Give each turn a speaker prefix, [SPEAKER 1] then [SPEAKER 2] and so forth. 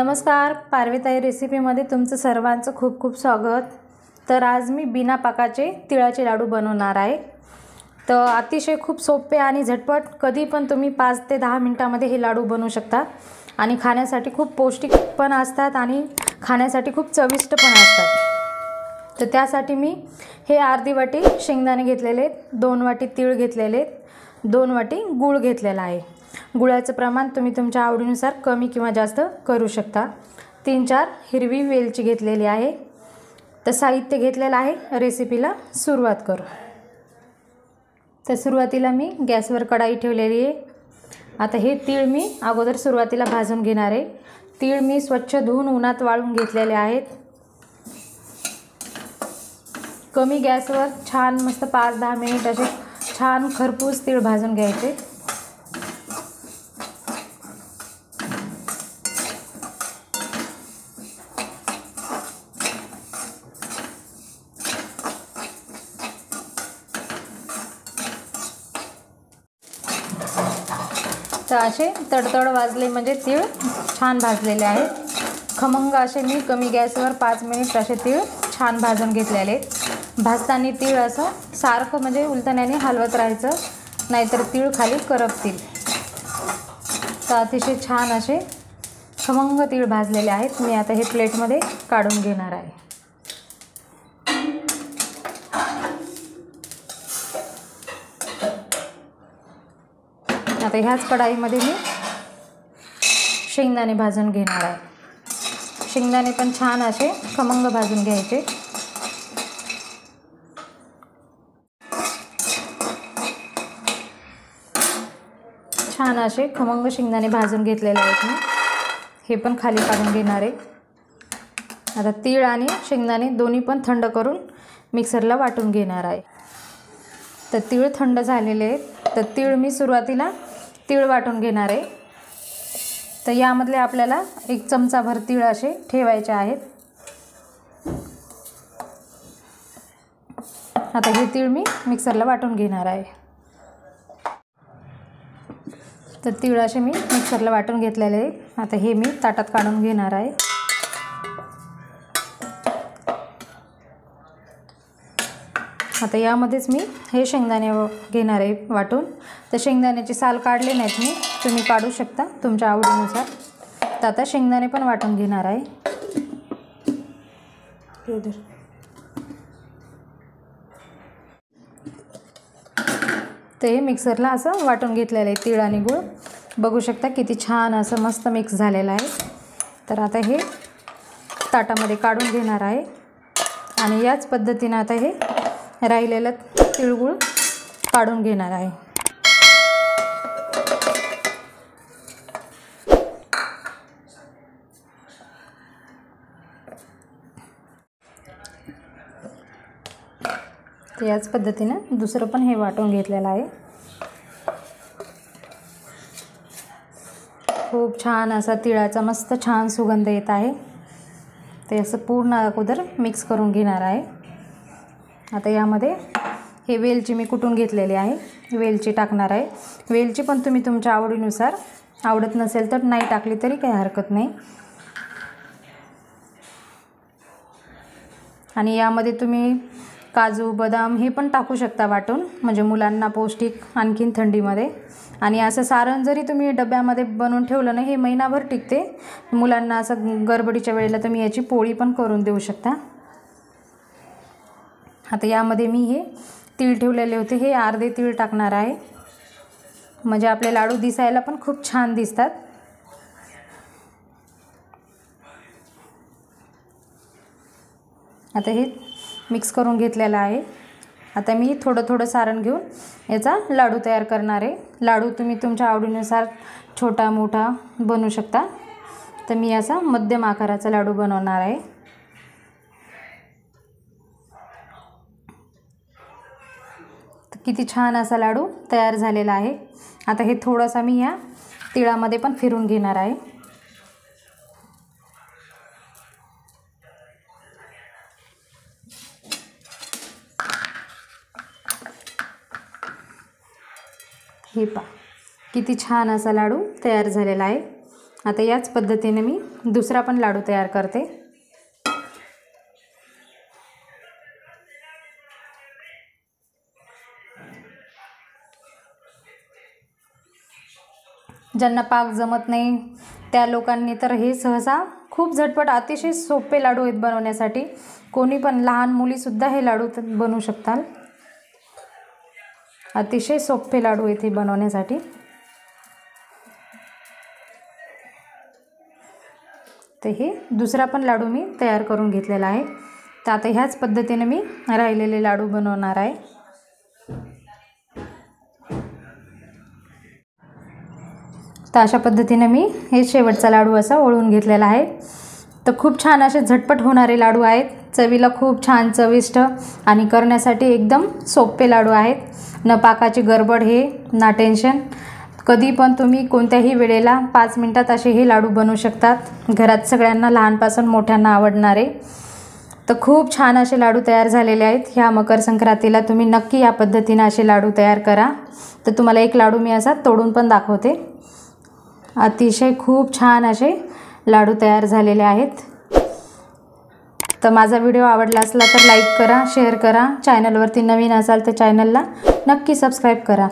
[SPEAKER 1] नमस्कार, पार्वतीताई रेसिपीमध्ये तुमचं सर्वांचं खूप खूप स्वागत। तर आज मी बिना पाकाचे तिळाचे लाडू बनवणार आहे। तर अतिशय खूप सोपे आणि झटपट कधी पण तुम्ही 5 ते 10 मिनिटांमध्ये हे लाडू बनवू शकता आणि खाण्यासाठी खूप पौष्टिक पण असतात आणि खाण्यासाठी खूप चविष्ट पण असतात। तर त्यासाठी मी हे अर्धी वाटी शेंगदाणे घेतलेले, 2 वाटी तीळ घेतलेले, 2 वाटी गूळ घेतलेला आहे। गुळाचं प्रमाण तुम्ही तुमच्या आवडीनुसार कमी किंवा जास्त करू शकता। 3-4 हिरवी वेलची घेतलेली आहे। तर साहित्य घेतलेलं आहे, रेसिपीला सुरुवात करू। तर सुरुवातीला मी गॅसवर कढाई ठेवलेली आहे। आता हे तीळ मी अगोदर सुरुवातीला भाजून घेणार आहे। तीळ मी स्वच्छ धुवून उन्हात वाळून घेतलेले आहेत। कमी गॅसवर छान मस्त 5-10 मिनिट असे छान खरपूस तीळ भाजून घ्यायचे। तर असे तडतड वाजले म्हणजे तीळ छान भाजलेले आहेत। खमंग असे मी कमी गॅसवर 5 मिनिट असे तीळ छान भाजून घेतलेले। भाजताना तीळ असं सारखं म्हणजे उलटण्याने हलवत राहायचं, नाहीतर तीळ खाली करपतील। तर अतिशय छान असे खमंग तीळ भाजलेले आहेत। मी आता हे प्लेटमध्ये काढून घेणार आहे। आता ह्याच कढाईमध्ये मी शेंगदाणे भाजून घेणार आहे। शेंगदाणे पण छान असे खमंग भाजून घ्यायचे। छान असे खमंग शेंगदाणे भाजून घेतलेले आहेत मी। हे पण खाली काढून घेणार आहे। आता तीळ आणि शेंगदाणे दोन्ही पण थंड करून मिक्सरला वाटून घेणार आहे। तर तीळ थंड झालेले आहेत। तर तीळ मी सुरुवातीला तीळ वाटून घेणार आहे। तर यामधले आपल्याला 1 चमचाभर तीळ असे ठेवायचे आहेत। आता हे तीळ मी मिक्सरला वाटून घेणार आहे। तर तीळ असे मी मिक्सरला वाटून घेतलेले आहे। आता हे मी ताटात काढून घेणार आहे। आता यामध्येच मी हे शेंगदाणे घेणार आहे वाटून। तर शेंगदाण्याची साल काढले नाहीत मी, तुम्ही काढू शकता तुमच्या आवडीनुसार। तर आता शेंगदाणे पण वाटून घेणार आहे। तर हे मिक्सरला असं वाटून घेतलेलं आहे तीळ आणि गूळ। बघू शकता किती छान असं मस्त मिक्स झालेलं आहे। तर आता हे ताटामध्ये काढून घेणार आहे आणि याच पद्धतीने आता हे राहिलेलं तिळगुळ काढून घेणार आहे। तर याच पद्धतीने दुसरं पण हे वाटून घेतलेलं आहे। खूप छान असा तिळाचा मस्त छान सुगंध येत आहे। ते असं पूर्ण अगोदर मिक्स करून घेणार आहे। आता यामध्ये हे वेलची मी कुटून घेतलेली आहे, वेलची टाकणार आहे। वेलची पण तुम्ही तुमच्या आवडीनुसार, आवडत नसेल तर नाही टाकली तरी काही हरकत नाही। आणि यामध्ये तुम्ही काजू बदाम हे पण टाकू शकता वाटून, म्हणजे मुलांना पौष्टिक आणखीन थंडीमध्ये। आणि असं सारण जरी तुम्ही डब्यामध्ये बनवून ठेवलं ना, हे महिनाभर टिकते। मुलांना असं गडबडीच्या वेळेला तुम्ही याची पोळी पण करून देऊ शकता। आता यामध्ये मी हे तीळ ठेवलेले होते, हे अर्धे तीळ टाकणार आहे, म्हणजे आपले लाडू दिसायला पण खूप छान दिसतात। आता हे मिक्स करून घेतलेलं आहे। आता मी थोडं थोडं सारण घेऊन याचा लाडू तयार करणार आहे। लाडू तुम्ही तुमच्या आवडीनुसार छोटा मोठा बनवू शकता। तर मी असा मध्यम आकाराचा लाडू बनवणार आहे। किती छान असा लाडू तयार झालेला आहे। आता हे थोडंसं मी या तिळामध्ये पण फिरून घेणार आहे। हे पहा किती छान असा लाडू तयार झालेला आहे। आता याच पद्धतीने मी दुसरा पण लाडू तयार करते। ज्यांना पाक जमत नाही त्या लोकांनी तर हे सहसा खूप झटपट अतिशय सोपे लाडू आहेत बनवण्यासाठी। कोणी पण लहान मुलीसुद्धा हे लाडू बनवू शकतात। अतिशय सोपे लाडू आहेत हे बनवण्यासाठी। तर हे दुसरा पण लाडू मी तयार करून घेतलेला आहे। तर आता ह्याच पद्धतीने मी राहिलेले लाडू बनवणार आहे। तर अशा पद्धतीने मी हे शेवटचा लाडू असा वळून घेतलेला आहे। तर खूप छान असे झटपट होणारे लाडू आहेत, चवीला खूप छान चविष्ट आणि करण्यासाठी एकदम सोपे लाडू आहेत। न पाकाची गडबड हे ना टेन्शन, कधी पण तुम्ही कोणत्याही वेळेला 5 मिनिटात असे हे लाडू बनवू शकतात। घरात सगळ्यांना लहानपासून मोठ्यांना आवडणारे। तर खूप छान असे लाडू तयार झालेले आहेत। ह्या मकर संक्रांतीला तुम्ही नक्की या पद्धतीने असे लाडू तयार करा। तर तुम्हाला एक लाडू मी असा तोडून पण दाखवते। अतिशय खूप छान असे लाडू तयार झालेले आहेत। तर माझा व्हिडिओ आवडला असला तर लाईक करा, शेअर करा। चॅनलवरती नवीन असाल तर चॅनलला नक्की सबस्क्राईब करा।